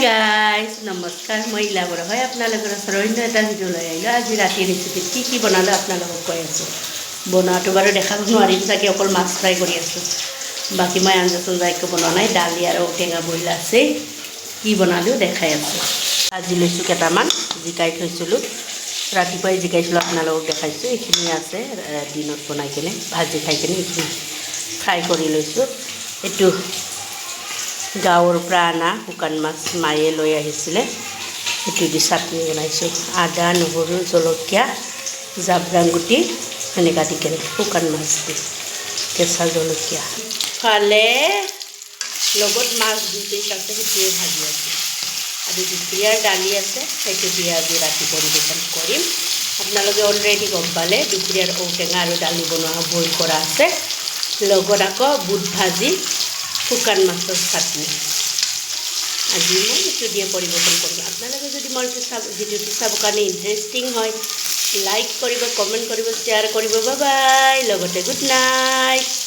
Guys নমস্কাৰ মই ইলা বৰা হয় আপোনালোকৰ ওচৰত অন্য এটা ভিডিঅ' লৈ আহিলোঁ আজি ৰাতি ৰেচিপিত কি বনালোঁ আপোনালোকক কৈ আছোঁ বনোৱাটো বাৰু দেখাব নোৱাৰিম চাগে অকল মাছ ফ্ৰাই কৰি আছোঁ বাকী মই আঞ্জা চাঞ্জা একো বনোৱা নাই দালি আৰু ঔটেঙা বইল আছে কি বনালোঁ দেখাই আছোঁ আজি লৈছোঁ কেইটামান জিকাই থৈছিলোঁ ৰাতিপুৱাই জিকাইছিলোঁ আপোনালোকক দেখাইছোঁ এইখিনি আছে দিনত বনাই কিনে ভাজি খাই কিনে এইখিনি ফ্ৰাই কৰি লৈছোঁ এইটো গাঁৱৰ পৰা আনা শুকান মাছ মায়ে লৈ আহিছিলে সেইটো দি চাটনি বনাইছোঁ আদা নহৰু জলকীয়া জাব্ৰাং গুটি এনেকুৱা দি কেনে শুকান মাছ দি কেঁচা জলকীয়া ফালে লগত মাছ 2 পিচ আছে সেইটোৱে ভাজি আছোঁ আৰু দুপৰীয়াৰ দালি আছে সেইটো দি আজি ৰাতি পৰিৱেশন কৰিম আপোনালোকে অলৰেডি গম পালে দুপৰীয়াৰ ঔটেঙা আৰু দালি বনোৱা বইল কৰা আছে লগত আকৌ বুট ভাজি শুকান মাছৰ চাটনি আজি মই এইটো দিয়ে পৰিৱেশন কৰিম আপোনালোকে যদি মোৰ ভিডিঅ'টো চাবৰ কাৰণে ইণ্টাৰেষ্টিং হয় লাইক কৰিব কমেণ্ট কৰিব শ্বেয়াৰ কৰিব বাই বাই লগতে গুড নাইট।